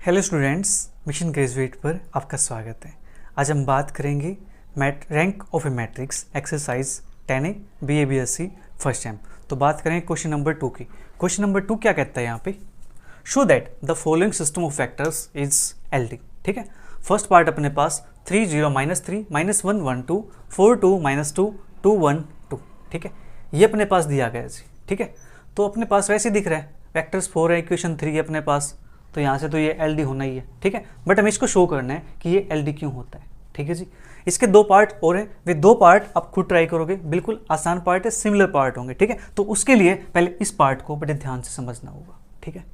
Hello students, mission graduate पर आपका स्वागत है। आज हम बात करेंगे rank of A matrix exercise 10A BA BSc first time. तो बात करेंगे क्वेश्चन नंबर 2 की। क्वेश्चन नंबर 2 क्या कहता है यहाँ पे? Show that the following system of vectors is LD। ठीक है, फर्स्ट पार्ट अपने पास 3 0 -3 -1 1 2 4 2 -2 2 1 2। ठीक है, ये अपने पास दिया गया जी। ठीक है, तो अपने पास वैसे दिख रहा है वेक्टर्स 4 है, इक्वेशन 3 है अपने पास, तो यहाँ से तो ये LD होना ही है। ठीक है, बट हमें इसको शो करना है कि ये LD क्यों होता है। ठीक है जी, इसके दो पार्ट और हैं, वे दो पार्ट आप खुद ट्राई करोगे, बिल्कुल आसान पार्ट है, सिमिलर पार्ट होंगे। ठीक है, तो उसके लिए पहले इस पार्ट को बड़े ध्यान से समझना होगा। ठीक है,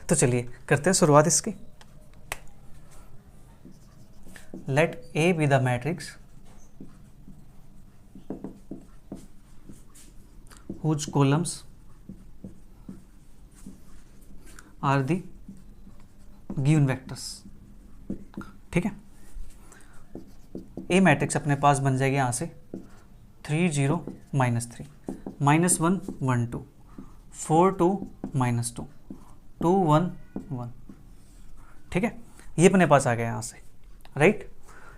तो चलिए करते हैं शुरुआत इसकी। Let A be the matrix whose columns are the given vectors। ठीक है, ए मैट्रिक्स अपने पास बन जाएगी यहाँ से 3 0 -3 -1 1 2 4 2 -2 2 1 1। ठीक है, ये अपने पास आ गया यहाँ से, राइट।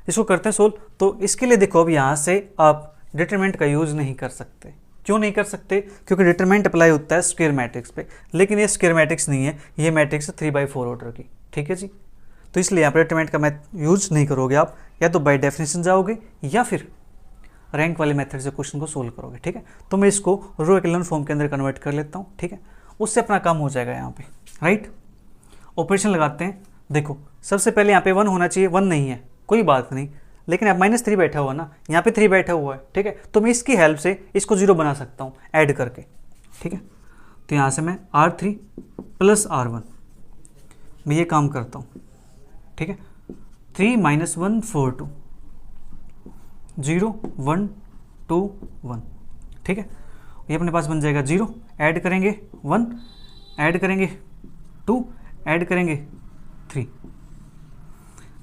इसको करते हैं सोल्व। तो इसके लिए देखो, अब यहाँ से आप डिटरमिनेंट का यूज नहीं कर सकते। क्यों नहीं कर सकते? क्योंकि डिटरमिनेंट अप्लाई होता है स्क्वायर मैट्रिक्स पे, लेकिन ये स्क्वायर मैट्रिक्स नहीं है, ये मैट्रिक्स है 3/4 ऑर्डर की। ठीक है जी, तो इसलिए यहाँ पर डिटरमिनेंट का मैथ यूज नहीं करोगे आप, या तो बाय डेफिनेशन जाओगे या फिर रैंक वाले मेथड से क्वेश्चन को सोल्व करोगे। ठीक है, तो मैं इसको रो एक्लन फॉर्म के अंदर कन्वर्ट कर लेता हूँ। ठीक है, उससे अपना काम हो जाएगा यहाँ पे, राइट। ऑपरेशन लगाते हैं। देखो, सबसे पहले यहाँ पे 1 होना चाहिए, 1 नहीं है, कोई बात नहीं, लेकिन अब -3 बैठा हुआ ना, यहाँ पे 3 बैठा हुआ है। ठीक है, तो मैं इसकी हेल्प से इसको 0 बना सकता हूँ ऐड करके। ठीक है, तो यहाँ से मैं R3 + R1 मैं ये काम करता हूँ। ठीक है, 3 -1 4 2 0 1 2 1। ठीक है, ये अपने पास बन जाएगा 0, ऐड करेंगे 1, ऐड करेंगे 2, ऐड करेंगे 3,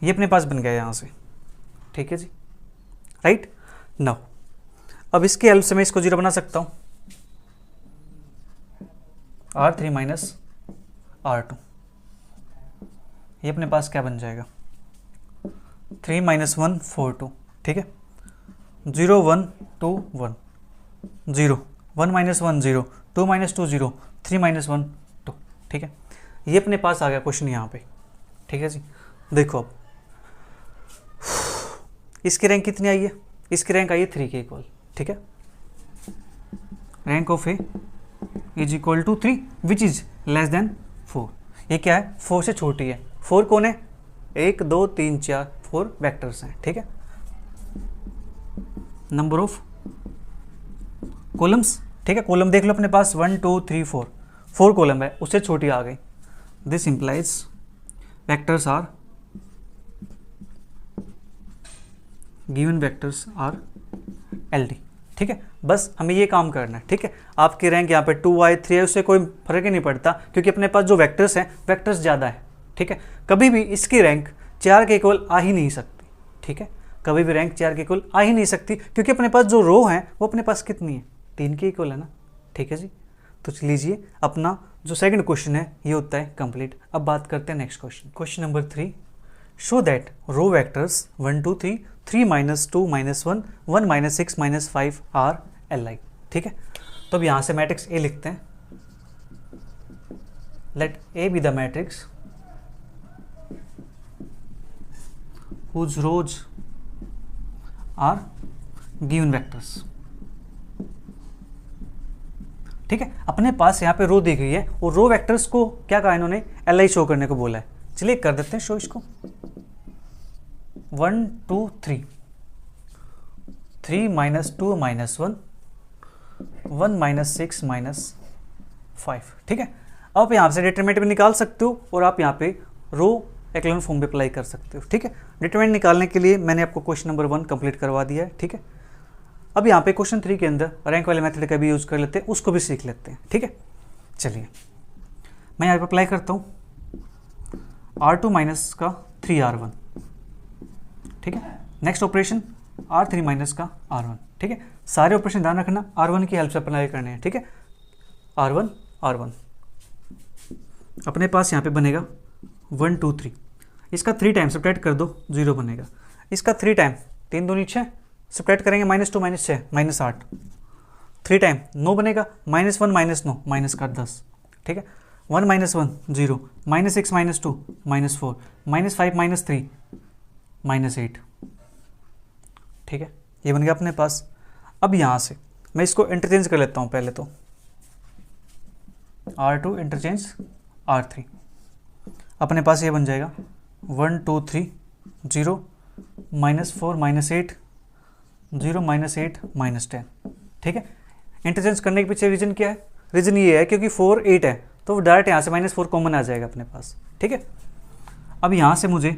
ये अपने पास बन गया यहाँ से। ठीक है जी, राइट। नाउ अब इसकी हेल्प से मैं इसको 0 बना सकता हूँ, R3 - R2, ये अपने पास क्या बन जाएगा 3 -1 4 2। ठीक है, 0 1 2 1 0 1 -1 0 2 -2 0 3 -1 2। ठीक है, ये अपने पास आ गया क्वेश्चन यहाँ पे। ठीक है जी, देखो अब इसकी रैंक कितनी आई है? इसकी रैंक आई है 3 के इक्वल। ठीक है, rank of A is equal to 3 which is less than 4। ये क्या है? 4 से छोटी है। 4 कौन है? 1 2 3 4 4 वेक्टर्स हैं। ठीक है, नंबर ऑफ कॉलम्स। ठीक है, कॉलम देख लो अपने पास 1 2 3 4 कॉलम है, उससे छोटी आ गई। This implies vectors are given vectors are LD। ठीक है, बस हमें ये काम करना है। ठीक है, आपकी रैंक यहाँ पे 2 आई 3 है, उससे कोई फर्क ही नहीं पड़ता, क्योंकि अपने पास जो वेक्टर्स हैं वेक्टर्स ज़्यादा है। ठीक है, कभी भी इसकी रैंक 4 के इक्वल आ ही नहीं सकती। ठीक है, कभी भी रैंक 4 के इक्वल आ ही नहीं सकती, क्योंकि अपने पास जो रो है वो अपने पास कितनी है? 3 के इक्वल है ना। ठीक है जी, तो लीजिए अपना जो सेकंड क्वेश्चन है ये होता है कंप्लीट। अब बात करते हैं next question. Question number 3, show that row vectors 1 2 3 3 -2 -1 1 -6 -5 are LI। ठीक है, तो अब यहाँ से मैट्रिक्स A लिखते हैं। Let A be the matrix whose rows are given vectors। ठीक है, अपने पास यहाँ पे रो दी गई है और रो वेक्टर्स को क्या कहा इन्होंने? LI शो करने को बोला है। चलिए कर देते हैं शो इसको। 1 2 3 3 -2 -1 1 -6 -5। ठीक है, आप यहाँ से डिटरमिनेंट भी निकाल सकते हो और आप यहाँ पे रो एक्लन फॉर्म भी अप्लाई कर सकते हो। ठीक है, डिटरमिनेंट निकालने के लिए मैंने आपको क्वेश्चन नंबर 1 कंप्लीट करवा दिया है। ठीक है, अब यहाँ पे क्वेश्चन 3 के अंदर रैंक वाले मेथड का भी यूज कर लेते हैं, उसको भी सीख लेते हैं। ठीक है, चलिए मैं यहाँ पे अप्लाई करता हूँ R2 - का 3R1। ठीक है, नेक्स्ट ऑपरेशन R3 - का R1। ठीक है, सारे ऑपरेशन ध्यान रखना R1 की हेल्प से अप्लाई करने हैं। ठीक है, R1 अपने पास यहाँ पे बनेगा 1 2 3, इसका 3 टाइम सब्ट्रैक्ट कर दो 0 बनेगा, इसका 3 टाइम 3 दूनी 6 सब्ट्रैक्ट करेंगे -2 -6 -8, 3 टाइम 9 बनेगा, -1 -9 माइनस का 10, ठीक है। 1 -1 0, -6 -2 -4, -5 -3 -8, ठीक है। ये बन गया अपने पास। अब यहाँ से मैं इसको इंटरचेंज कर लेता हूँ पहले तो, R2 इंटरचेंज R3, अपने पास ये बन जाएगा 1 2 3 0 -4 -8 0 -8 -10, ठीक है। इंटरचेंज करने के पीछे रीजन क्या है? रीजन ये है क्योंकि 4 8 है तो डायरेक्ट यहाँ से -4 कॉमन आ जाएगा अपने पास, ठीक है। अब यहाँ से मुझे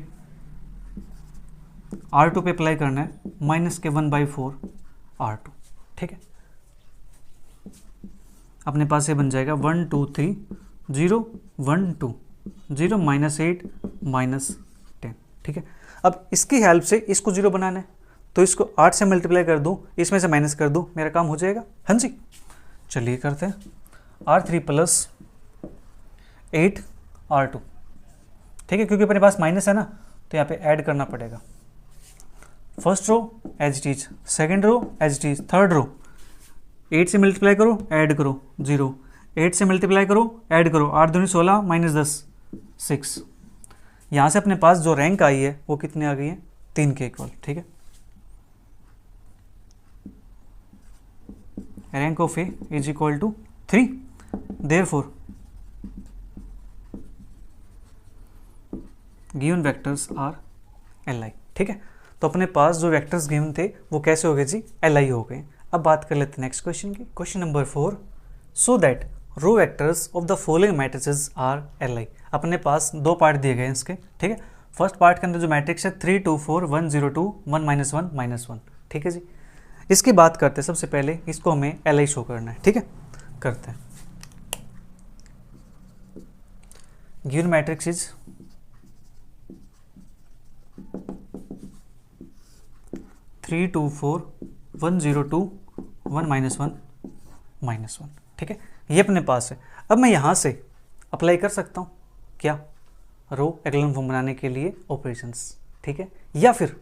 R2 पे अप्लाई करना है -1/4 R2, ठीक है। अपने पास ये बन जाएगा 1 2 3 0 1 2 0 -8 -10, ठीक है। अब इसकी हेल्प से इसको 0 बनाना है तो इसको 8 से मल्टीप्लाई कर दूँ, इसमें से माइनस कर दूँ, मेरा काम हो जाएगा। हाँ जी, चलिए करते हैं। R3 + 8 R2, ठीक है, क्योंकि अपने पास माइनस है ना तो यहाँ पे ऐड करना पड़ेगा। First row as it is, second row as it is, third row 8 से मल्टीप्लाई करो ऐड करो 0, 8 से मल्टीप्लाई करो ऐड करो, 8 दूनी 16 -10 6। यहाँ से अपने पास जो रैंक आई है वो कितने आ गई है? 3 के इक्वल, ठीक है। Rank of A is equal to 3, therefore given vectors are Li, ठीक है। तो अपने पास जो वेक्टर्स गिवन थे वो कैसे हो गए जी? Li हो गए। अब बात कर लेते हैं नेक्स्ट क्वेश्चन की। Question number 4, so that row vectors of the following matrices are Li। अपने पास 2 पार्ट दिए गए हैं इसके, ठीक है। फर्स्ट पार्ट के अंदर जो मैट्रिक्स है 3 2 4 1 0 2 1 -1 -1, ठीक है जी। इसकी बात करते हैं, सबसे पहले इसको हमें Li शो करना है, ठीक है। करते हैं। गिवन मैट्रिक्स इज 3 2 4 1 0 2 1 -1 -1, ठीक है। ये अपने पास है। अब मैं यहाँ से अप्लाई कर सकता हूँ क्या? रो एक्लन फॉर्म बनाने के लिए ऑपरेशंस, ठीक है, या फिर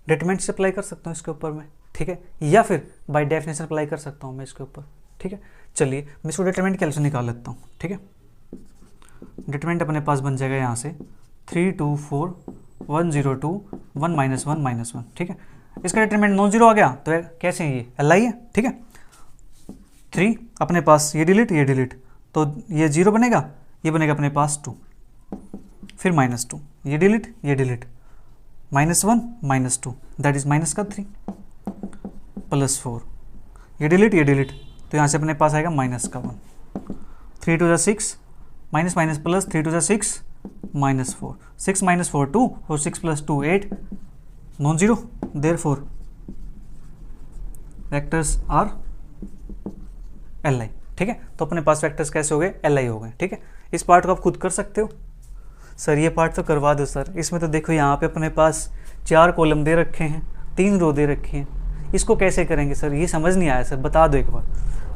डिटरमिनेंट से अप्लाई कर सकता हूँ इसके ऊपर में, ठीक है, या फिर बाय डेफिनेशन अप्लाई कर सकता हूँ मैं इसके ऊपर, ठीक है। चलिए मैं इसको डिटरमिनेंट कैलकुलेशन निकाल लेता हूँ, ठीक है। डिटरमिनेंट अपने पास बन जाएगा यहाँ से 3 2 4 1 0 2 1 -1 -1, ठीक है। इसका डिटरमिनेंट नॉन जीरो आ गया तो कैसे है? ये Li है, ठीक है। 3 अपने पास ये डिलीट तो ये 0 बनेगा, ये बनेगा अपने पास 2, फिर -2, ये डिलीट -1 -2 दैट इज माइनस का 3 +4, ये डिलीट तो यहाँ से अपने पास आएगा माइनस का 1, 3 2 6 माइनस प्लस 3 2 6 -4, 6 -4 2 और 6 + 2 8, non zero, therefore vectors are Li, ठीक है। तो अपने पास वेक्टर्स कैसे हो गए? Li हो गए, ठीक है। इस पार्ट को आप खुद कर सकते हो। सर ये पार्ट तो करवा दो सर, इसमें तो देखो यहाँ पे अपने पास 4 कॉलम दे रखे हैं, 3 रो दे रखी हैं, इसको कैसे करेंगे सर? ये समझ नहीं आया सर, बता दो एक बार,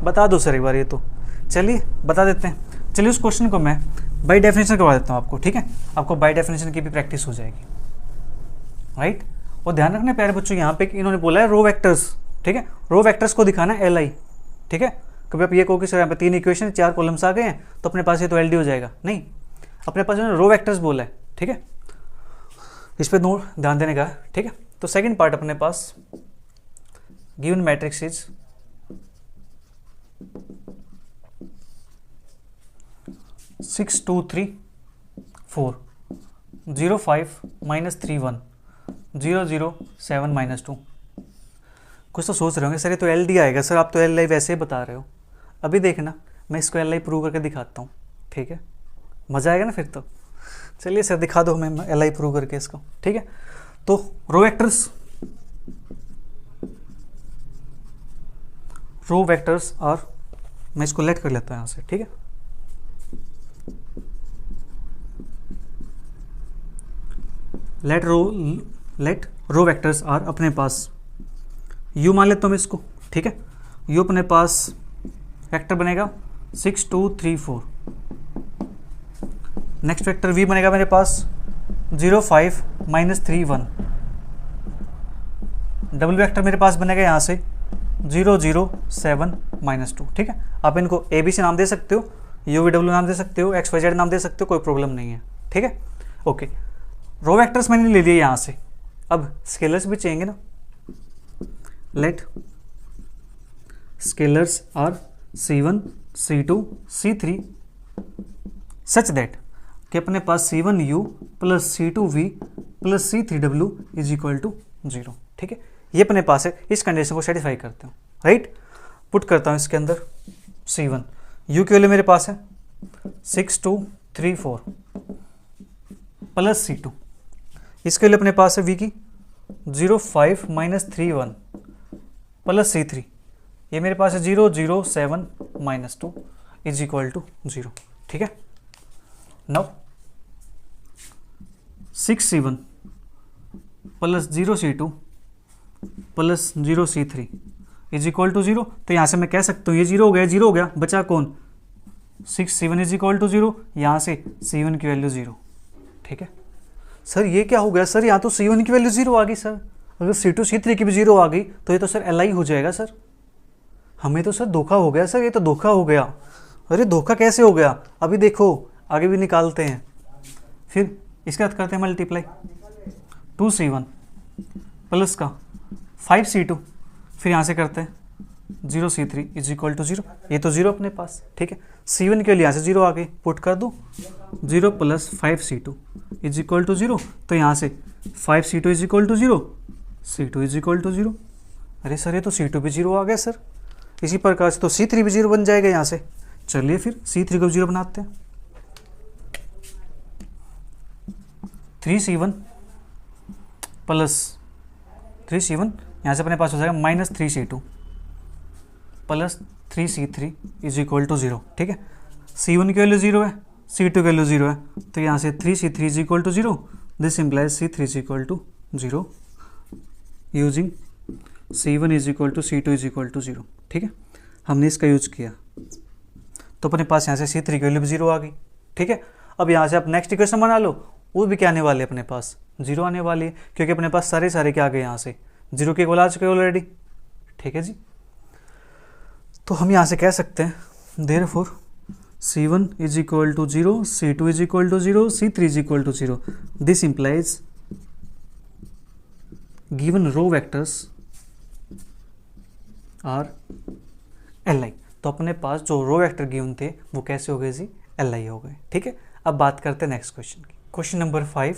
बता दो सर एक बार। ये तो चलिए बता देते हैं। चलिए उस क्वेश्चन को मैं बाय डेफिनेशन करवा देता हूँ आपको, ठीक है। आपको बाय डेफिनेशन की भी प्रैक्टिस हो जाएगी, राइट। और ध्यान रखना प्यारे बच्चों, यहाँ पे इन्होंने बोला है रो वेक्टर्स, ठीक है। रो वेक्टर्स को दिखाना है Li, ठीक है। कभी आप ये कहो कि सर यहाँ पे 3 इक्वेशन 4 कॉलम्स आ गए हैं तो अपने पास ये तो LD हो जाएगा, नहीं, अपने पास इन्होंने रो वेक्टर्स बोला है, ठीक है। इस पे नोट ध्यान देने का, ठीक है। तो सेकंड पार्ट अपने पास गिवन मैट्रिक्स इज 6 2 3 4 0 5 -3 1 0 0 7 -2। कुछ तो सोच रहे होंगे सर ये तो LD आएगा सर, आप तो Li वैसे ही बता रहे हो। अभी देखना मैं इसको Li प्रूव करके दिखाता हूँ, ठीक है, मज़ा आएगा ना फिर तो। चलिए सर दिखा दो मैं Li प्रूव करके इसको, ठीक है। तो रो वेक्टर्स आर, मैं इसको लेट कर लेता हूँ यहाँ से, ठीक है। लेट रो वेक्टर्स आर, अपने पास u मान लेता हूँ मैं इसको, ठीक है। u अपने पास वेक्टर बनेगा 6 2 3 4, नेक्स्ट वेक्टर v बनेगा मेरे पास 0 5 -3 1। डबल वेक्टर मेरे पास बनेगा यहाँ से 0 0 7 -2। ठीक है, आप इनको ABC नाम दे सकते हो, UVW नाम दे सकते हो, XYZ नाम दे सकते हो, कोई प्रॉब्लम नहीं है। ठीक है, ओके। रो वेक्टर्स मैंने ले लिए यहाँ से, अब स्केलर्स भी चाहिए ना। Let scalars are C1 C2 C3 such that कि अपने पास C1U plus C2V plus C3W is equal to 0। ठीक है, ये अपने पास है, इस कंडीशन को सेटिस्फाई करते हो। राइट, पुट करता हूँ इसके अंदर C1, U के लिए मेरे पास है 6 2 3 4 प्लस C2, इसके लिए अपने पास है V की 0 5 -3 1 प्लस C3, ये मेरे पास है 0 0 7 -2 इज इक्वल टू 0। ठीक है, now 6 C1 plus 0 C2 plus 0 C3 is equal to 0। तो यहाँ से मैं कह सकता हूँ ये 0 हो गया, 0 हो गया, बचा कौन 6 C1 इज इक्वल टू 0, यहाँ से C1 की वैल्यू 0। ठीक है सर, ये क्या हो गया सर, यहाँ तो C1 की वैल्यू 0 आ गई सर, अगर C2 C3 की भी 0 आ गई तो ये तो सर LI हो जाएगा सर। हमें तो सर धोखा हो गया सर, ये तो धोखा हो गया। अरे धोखा कैसे हो गया, अभी देखो आगे भी निकालते हैं। फिर इसके साथ करते हैं मल्टीप्लाई, 2 C1 प्लस का 5 C2, फिर यहाँ से करते हैं 0 C3 इज इक्वल टू 0, ये तो 0 अपने पास। ठीक है, C1 के लिए यहाँ से 0 आ गई, पुट कर दो 0 plus 5 C2 is equal to 0, तो यहाँ से 5 C2 is equal to 0, C2 is equal to 0। अरे सर ये तो C2 भी 0 आ गया सर, इसी प्रकार से तो C3 भी 0 बन जाएगा यहाँ से। चलिए फिर C3 को 0 बनाते हैं, 3 C1 प्लस 3 C1, यहाँ से अपने पास हो जाएगा -3 C2 plus 3 C3 is equal to 0। ठीक है, C1 की वैल्यू 0 है, C2 की वैल्यू 0 है, तो यहाँ से 3 C3 is equal to 0, this implies C3 is equal to 0 using C1 is equal to C2 is equal to 0। ठीक है, हमने इसका यूज किया तो अपने पास यहाँ से C3 की वैल्यू भी 0 आ गई। ठीक है, अब यहाँ से आप नेक्स्ट इक्वेशन बना लो, वो भी क्या आने वाले अपने पास 0 आने वाली है, क्योंकि अपने पास सारे क्या आ गए यहाँ से 0 के इक्वल आ चुके ऑलरेडी। ठीक है जी, तो हम यहाँ से कह सकते हैं therefore C1 is equal to 0, C2 is equal to 0, C3 is equal to 0, this implies given row vectors are LI। तो अपने पास जो रो वेक्टर गिवन थे वो कैसे हो गए जी, LI हो गए। ठीक है, अब बात करते हैं नेक्स्ट क्वेश्चन की। Question number 5,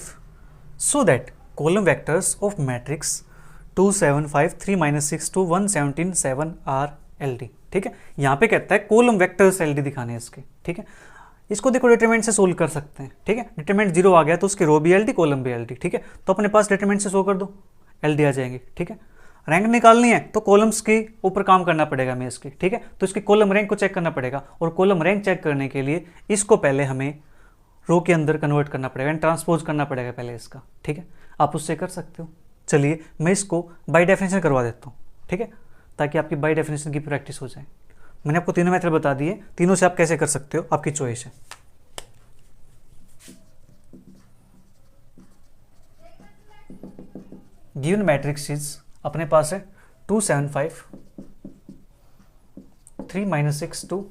so that column vectors of matrix 2 7 5 3 6 2 1 17 7 are LD। ठीक है, यहाँ पे कहता है कॉलम वेक्टर्स LD दिखाने हैं इसके। ठीक है, इसको देखो डिटरमिनेंट से सोल्व कर सकते हैं। ठीक है, डिटरमिनेंट 0 आ गया तो उसके रो भी LD कॉलम भी LD। ठीक है, तो अपने पास डिटरमिनेंट से सोल्व कर दो, LD आ जाएंगे। ठीक है, रैंक निकालनी है तो कॉलम्स के ऊपर काम करना पड़ेगा हमें इसके। ठीक है, तो इसके कॉलम रैंक को चेक करना पड़ेगा, और कॉलम रैंक चेक करने के लिए इसको पहले हमें रो के अंदर कन्वर्ट करना पड़ेगा, ट्रांसपोज करना पड़ेगा पहले इसका। ठीक है, आप उससे कर सकते हो। चलिए मैं इसको बाय डेफिनेशन करवा देता हूँ। ठीक है, ताकि आपकी बाय डेफिनेशन की प्रैक्टिस हो जाए। मैंने आपको तीनों मेथड बता दिए, तीनों से आप कैसे कर सकते हो, आपकी चॉइस है। गिवन मैट्रिक्स इज अपने पास है 2 7 5 3 6 2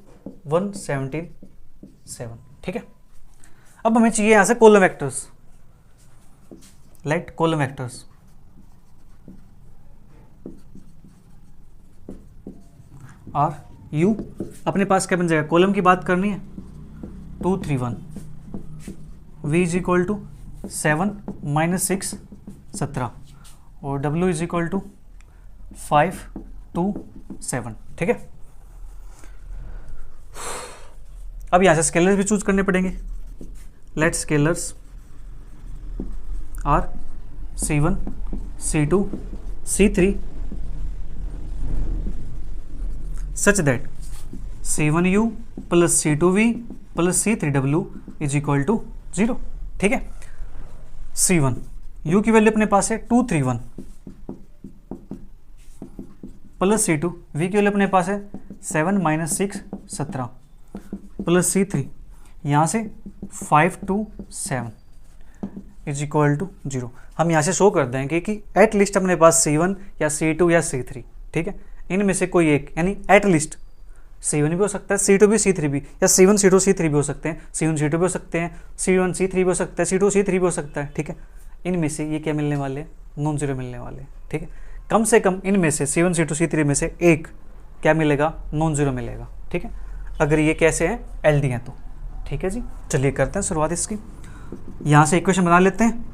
1 17 7। ठीक है, अब हमें चाहिए यहां से column vectors. Let column vectors are U, अपने पास क्या बन जाएगा, कॉलम की बात करनी है 2 3 1, v इज इक्वल टू 7 -6 17, और w इज इक्वल टू 5 2 7। ठीक है, अब यहां से स्केलर्स भी चूज करने पड़ेंगे। Let scalars are C1 C2 C3 such that C1U plus C2V plus C3W is equal to 0। ठीक है, C1 U की वैल्यू अपने पास है 2 3 1 प्लस C2 V की वैल्यू अपने पास है 7 -6 17 प्लस C3, यहाँ से 5 2 7 इज इक्वल टू 0। हम यहाँ से शो कर देंगे कि एट लिस्ट अपने पास C1 या C2 या C3, ठीक है, इनमें से कोई एक, यानी एट लिस्ट C1 भी हो सकता है, C2 भी, C3 भी, या C1 C2 C3 भी हो सकते हैं, C1 C2 भी हो सकते हैं, C1 C3 भी हो सकता है, C2 C3 भी हो सकता है, ठीक है। इनमें से ये क्या मिलने वाले हैं, नॉन जीरो मिलने वाले हैं, ठीक है। कम से कम इनमें से C1 C2 C3 में से एक क्या मिलेगा, नॉन जीरो मिलेगा, ठीक है, अगर ये कैसे हैं, LD हैं तो, ठीक है जी। चलिए करते हैं शुरुआत इसकी। यहाँ से इक्वेशन बना लेते हैं,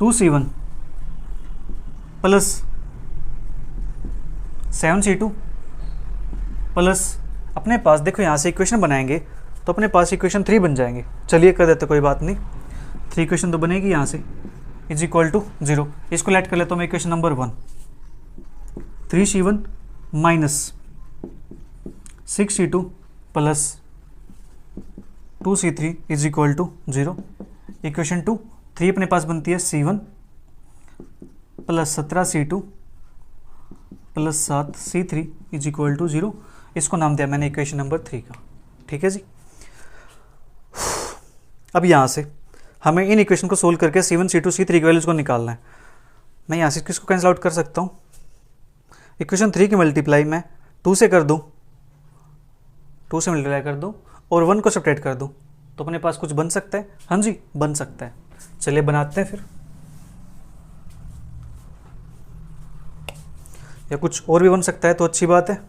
2C1 प्लस 7C2 प्लस, अपने पास देखो यहाँ से इक्वेशन बनाएंगे तो अपने पास इक्वेशन 3 बन जाएंगे। चलिए कर देते, कोई बात नहीं, 3 इक्वेशन तो बनेगी यहाँ से, इज इक्वल टू 0। इसको लेट कर लेता हूँ मैं equation number 1, 3C1 minus 6C2 plus 2C3 is equal to 0। Equation 2, 3 अपने पास बनती है C1 plus 17C2 plus 7C3 is equal to 0। इसको नाम दिया मैंने इक्वेशन नंबर 3 का, ठीक है जी। अब यहाँ से हमें इन इक्वेशन को सोल्व करके C1 C2 C3 की वैल्यूज को निकालना है। मैं यहाँ से किसको कैंसिल आउट कर सकता हूँ, इक्वेशन 3 की मल्टीप्लाई मैं 2 से कर दूँ, 2 से मल्टीप्लाई कर दूँ और 1 को सब्ट्रैक्ट कर दूँ, तो अपने पास कुछ बन सकता है। हाँ जी, बन सकता है। चलिए बनाते हैं फिर, या कुछ और भी बन सकता है तो अच्छी बात है।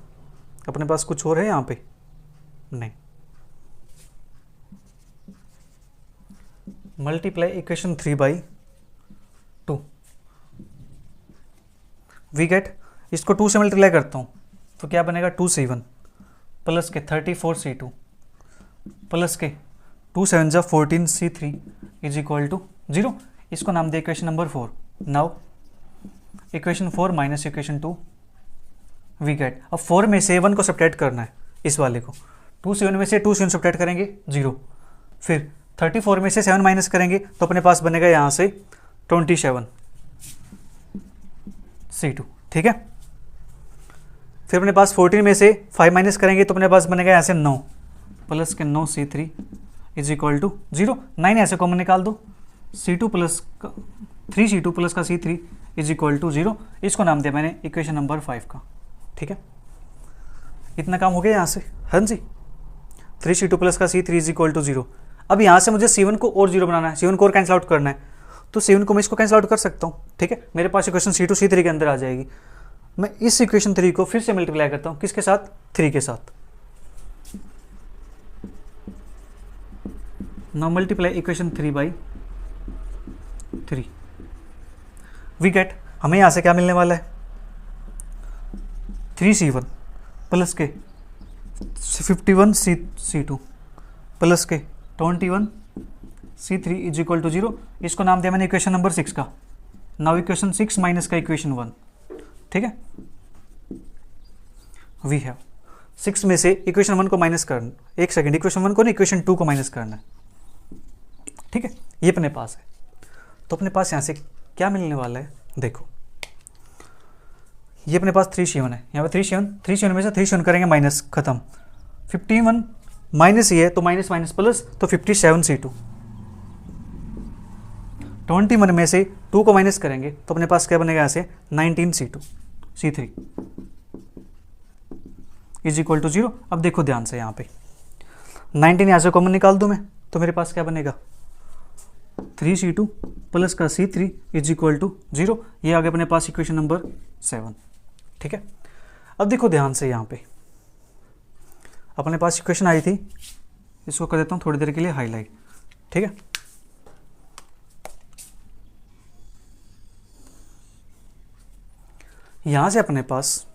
अपने पास कुछ और है यहाँ पे, नहीं। Multiply equation 3 by 2, we get, इसको 2 से मल्टीप्लाई करता हूँ तो क्या बनेगा, 2C1 प्लस के 34C2 प्लस के 2 7 जा 14C3 इज इक्वल टू 0। इसको नाम दिया equation number 4। Now equation 4 minus equation 2, we get, अब 4 में से 1 को सब्ट्रैक्ट करना है, इस वाले को 2C1 में से 2C1 सब्ट्रैक्ट करेंगे 0, फिर 34 में से 7 माइनस करेंगे तो अपने पास बनेगा यहाँ से 27C2, ठीक है। फिर अपने पास 14 में से 5 माइनस करेंगे तो अपने पास बनेगा यहाँ से 9 प्लस के 9C3 इज इक्वल टू 0। 9 ऐसे कॉमन निकाल दो, C2 प्लस 3C2 प्लस का C3 इज इक्वल टू 0। इसको नाम दिया मैंने इक्वेशन नंबर 5 का, ठीक है। इतना काम हो गया यहाँ से, हाँ जी। 3C2 प्लस का C3 इज इक्वल टू 0। अब यहाँ से मुझे C1 को और 0 बनाना है, C1 को और कैंसिल आउट करना है, तो C1 को मैं इसको कैंसिल आउट कर सकता हूँ, ठीक है। मेरे पास इक्वेशन C2 C3 के अंदर आ जाएगी। मैं इस इक्वेशन 3 को फिर से मल्टीप्लाई करता हूँ, किसके साथ, 3 के साथ। Now multiply equation 3 by 3, we get, हमें यहाँ से क्या मिलने वाला है, 3C1 प्लस के 51C2 प्लस के 21C3 इज इक्वल टू 0। इसको नाम दिया मैंने इक्वेशन नंबर 6 का। नाउ इक्वेशन 6 माइनस का इक्वेशन 1, ठीक है। वी हैव 6 में से इक्वेशन 1 को माइनस करना, एक सेकेंड, इक्वेशन 1 को नहीं, इक्वेशन 2 को माइनस करना है, ठीक है। ये अपने पास है, तो अपने पास यहाँ से क्या मिलने वाला है, देखो, ये अपने पास 3C1 है, यहाँ पे 3C1 में से 3C1 करेंगे माइनस, खत्म। 51 माइनस ये है तो माइनस माइनस प्लस, तो 57C2। 21 में से 2 को माइनस करेंगे तो अपने पास क्या बनेगा, यहाँ से 19C2 C3 is equal to 0। अब देखो ध्यान से, यहाँ पे 19 यहाँ से कॉमन निकाल दूँ मैं, तो मेरे पास क्या बनेगा, 3C2 प्लस का C3 इज इक्वल टू 0। ये आ गया अपने पास इक्वेशन नंबर 7, ठीक है। अब देखो ध्यान से, यहाँ पे अपने पास इक्वेशन आई थी, इसको कर देता हूँ थोड़ी देर के लिए हाईलाइट, ठीक है। यहाँ से अपने पास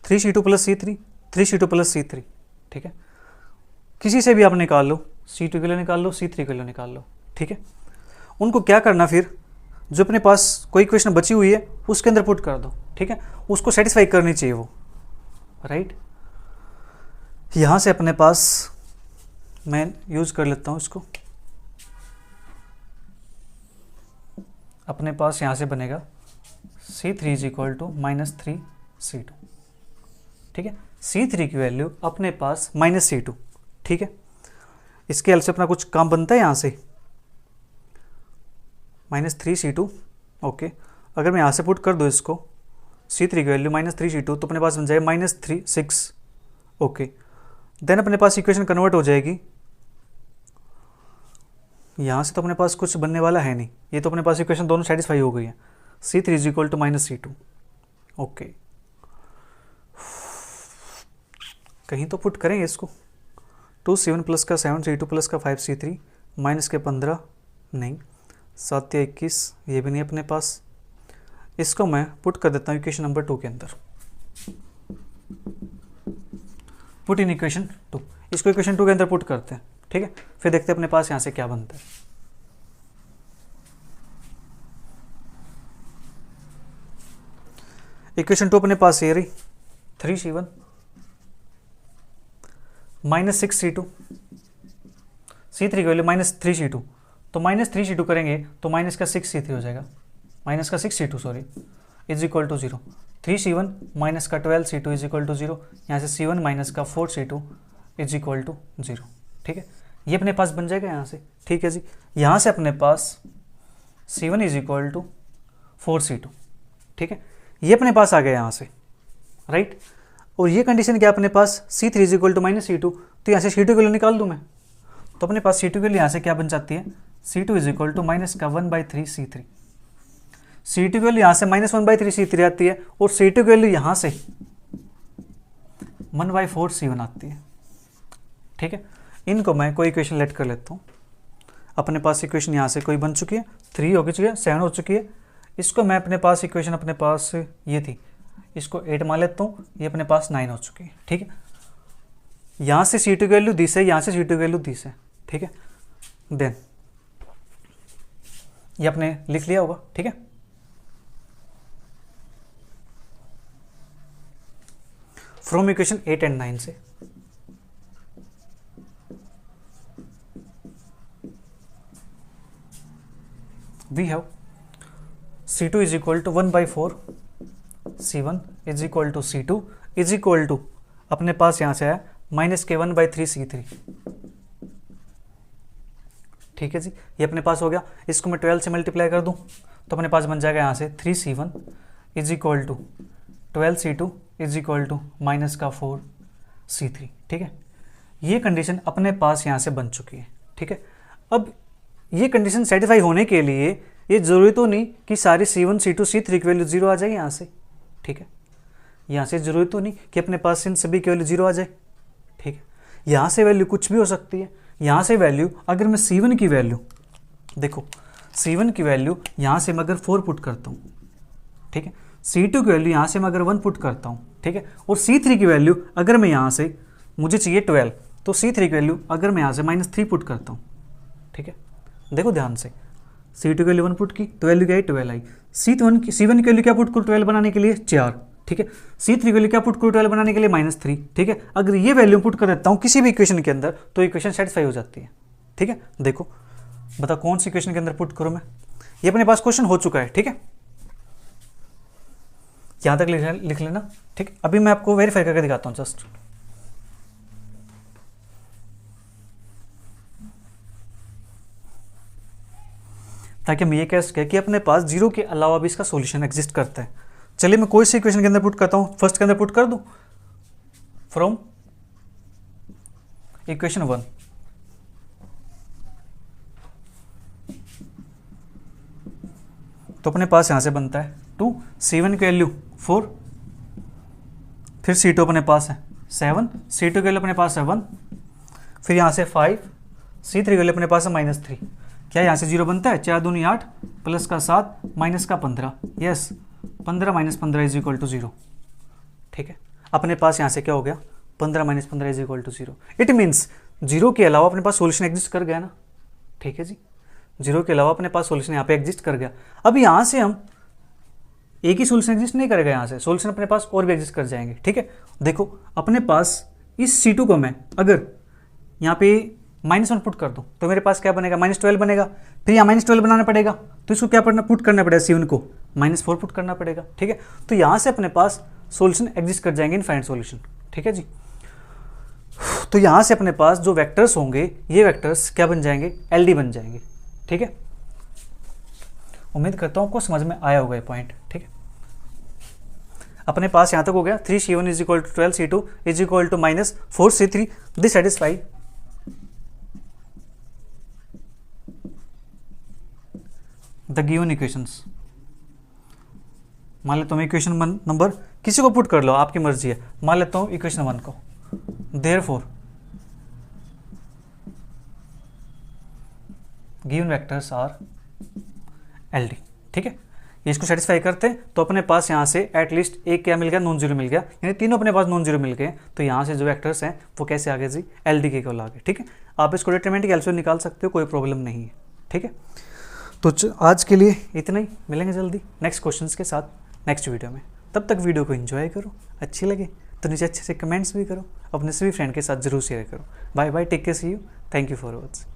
3C2 plus C3, 3C2 plus C3, ठीक है। किसी से भी आप निकाल लो, C2 के लिए निकाल लो, C3 के लिए निकाल लो, ठीक है। उनको क्या करना, फिर जो अपने पास कोई इक्वेशन बची हुई है उसके अंदर पुट कर दो, ठीक है। उसको सेटिस्फाई करनी चाहिए वो, राइट। यहाँ से अपने पास मैं यूज कर लेता हूँ इसको, अपने पास यहाँ से बनेगा C3 is equal to -3C2, ठीक है। C3 की वैल्यू अपने पास -C2, ठीक है। इसके एल से अपना कुछ काम बनता है यहाँ से, -3C2। ओके, अगर मैं यहाँ से पुट कर दूँ इसको C3 की वैल्यू -3C2 तो अपने पास बन जाएगा -6। ओके, देन अपने पास इक्वेशन कन्वर्ट हो जाएगी। यहाँ से तो अपने पास कुछ बनने वाला है नहीं, ये तो अपने पास इक्वेशन दोनों सेटिस्फाई हो गई है। C3 is equal to -C2। Okay, कहीं तो पुट करेंगे इसको। 2C1 प्लस का 7C2 प्लस का 5C3 माइनस के 15 नहीं, 7 या 21 ये भी नहीं अपने पास। इसको मैं पुट कर देता हूँ इक्वेशन नंबर 2 के अंदर। पुट इन इक्वेशन 2, इसको इक्वेशन 2 के अंदर पुट करते हैं, ठीक है। फिर देखते हैं अपने पास यहाँ से क्या बनता है। इक्वेशन 2 अपने पास ये रही, 3C1 -6C2, C3 की वैल्यू -3C2, तो -3C2 करेंगे तो माइनस का 6C3 हो जाएगा, माइनस का 6C2 sorry, is equal to 0। 3C1 minus का 12C2 इज इक्वल टू 0। यहाँ से C1 माइनस का 4C2 इज इक्वल टू 0, ठीक है। ये अपने पास बन जाएगा यहाँ से, ठीक है जी। यहाँ से अपने पास C1 is equal to 4C2, ठीक है। ये अपने पास आ गया यहाँ से, राइट। और ये कंडीशन क्या अपने पास C3 is equal to -C2, तो यहाँ से C2 की वैल्यू निकाल दूँ मैं, तो अपने पास C2 के लिए यहाँ से क्या बन जाती है, C2 is equal to minus का 1/3 C3। C2 की वैल्यू यहाँ से -1/3 C3 आती है, और C2 की वैल्यू यहाँ से 1/4 C1 आती है, ठीक है। इनको मैं कोई इक्वेशन लेट कर लेता हूँ। अपने पास इक्वेशन यहाँ से कोई बन चुकी है, 3 हो चुकी है, 7 हो चुकी है। इसको मैं अपने पास इक्वेशन अपने पास ये थी, इसको 8 मान लेता हूँ, ये अपने पास 9 हो चुकी है, ठीक है। यहाँ से C2 की वैल्यू दिस है, यहाँ से C2 की वैल्यू दिस है, ठीक है। देन ये आपने लिख लिया होगा, ठीक है। फ्रॉम इक्वेशन 8 एंड 9 से we have C2 is equal to 1/4 C1 is equal to C2 is equal to अपने पास यहाँ से आया माइनस के 1/3 C3, ठीक है जी। ये अपने पास हो गया। इसको मैं 12 से मल्टीप्लाई कर दूं तो अपने पास बन जाएगा यहाँ से 3C1 is equal to 12C2 is equal to minus का 4C3, ठीक है। ये कंडीशन अपने पास यहाँ से बन चुकी है, ठीक है। अब ये कंडीशन सेटिस्फाई होने के लिए ये जरूरी तो नहीं कि सारी C1 C2 C3 की वैल्यू 0 आ जाए यहाँ से, ठीक है। यहाँ से जरूरी तो नहीं कि अपने पास इन सभी की वैल्यू 0 आ जाए, ठीक है। यहाँ से वैल्यू कुछ भी हो सकती है। यहाँ से वैल्यू अगर मैं C1 की वैल्यू देखो, C1 की वैल्यू यहाँ से मैं अगर 4 पुट करता हूँ, ठीक है। C2 की वैल्यू यहाँ से मैं अगर 1 पुट करता हूँ, ठीक है। और C3 की वैल्यू अगर मैं यहाँ से मुझे चाहिए 12, तो C3 की वैल्यू अगर मैं यहाँ से -3 पुट करता हूँ, ठीक है। देखो ध्यान से, C2 की वैल्यू 1 पुट की तो वैल्यू क्या आई 12 आई। C1 की वैल्यू क्या पुट करूँ 12 बनाने के लिए 4, ठीक है। C3 की वैल्यू क्या पुट करूँ 12 बनाने के लिए -3, ठीक है। अगर ये वैल्यू पुट कर देता हूँ किसी भी इक्वेशन के अंदर तो इक्वेशन सेटिस्फाई हो जाती है, ठीक है। देखो बता कौन सी इक्वेशन के अंदर पुट करूँ मैं, ये अपने पास क्वेश्चन हो चुका है, ठीक है। यहाँ तक लिख लेना, ठीक। अभी मैं आपको वेरीफाई करके दिखाता हूँ जस्ट। ताकि हम ये कह सकें कि अपने पास 0 के अलावा भी इसका सॉल्यूशन एग्जिस्ट करता है। चलिए मैं कोई सी इक्वेशन के अंदर पुट करता हूँ, फर्स्ट के अंदर पुट कर दूँ फ्रॉम इक्वेशन 1। तो अपने पास यहाँ से बनता है 2, C1 की वैल्यू 4, फिर C2 अपने पास है 7, C2 की वैल्यू अपने पास है 1, फिर यहाँ से 5, C3 की वैल्यू अपने पास है -3। क्या यहाँ से 0 बनता है, 4 दूनी 8 प्लस का 7 माइनस का 15, यस 15 - 15 इज इक्वल टू 0, ठीक है। अपने पास यहाँ से क्या हो गया 15 - 15 is equal to 0। It means 0 के अलावा अपने पास सोल्यूशन एग्जिस्ट कर गया ना, ठीक है जी। 0 के अलावा अपने पास सोल्यूशन यहाँ पे एग्जिस्ट कर गया। अब यहाँ से हम एक ही सोल्यूशन एग्जिस्ट नहीं करेगा, यहाँ से सोल्यूशन अपने पास और भी एग्जिस्ट कर जाएंगे, ठीक है। देखो अपने पास इस C2 को मैं अगर यहाँ पे -1 पुट कर दूँ तो मेरे पास क्या बनेगा -12 बनेगा। फिर यहाँ -12 बनाना पड़ेगा तो इसको क्या पुट करना पड़ेगा, C1 को -4 पुट करना पड़ेगा, ठीक है। तो यहाँ से अपने पास सोल्यूशन एग्जिस्ट कर जाएंगे, इनफाइनाइट सोल्यूशन, ठीक है जी। तो यहाँ से अपने पास जो वेक्टर्स होंगे ये वेक्टर्स क्या बन जाएंगे, LD बन जाएंगे। ठीक है, उम्मीद करता हूँ आपको समझ में आया होगा ये पॉइंट। ठीक है, अपने पास यहाँ तक हो गया 3C1 is equal to 12C2 is equal to -4C3। This satisfy the given equations. मान लेता हूँ इक्वेशन नंबर किसी को पुट कर लो, आपकी मर्जी है। मान लेता हूँ इक्वेशन 1 को, therefore given vectors are LD। ठीक है, ये इसको सेटिस्फाई करते हैं तो अपने पास यहाँ से एटलीस्ट एक क्या मिल गया, नॉन जीरो मिल गया, यानी तीनों अपने पास नॉन जीरो मिल गए। तो यहाँ से जो वेक्टर्स हैं वो कैसे आ गए जी, LD के केवल आ गए। ठीक है, आप इसको डिटरमिनेंट की हेल्प से निकाल सकते हो, कोई प्रॉब्लम नहीं है। ठीक है, तो आज के लिए इतना ही, मिलेंगे जल्दी नेक्स्ट क्वेश्चंस के साथ नेक्स्ट वीडियो में। तब तक वीडियो को एंजॉय करो, अच्छी लगे तो नीचे अच्छे से कमेंट्स भी करो, अपने सभी फ्रेंड के साथ जरूर शेयर करो। Bye bye, take care, see you, thank you for watching.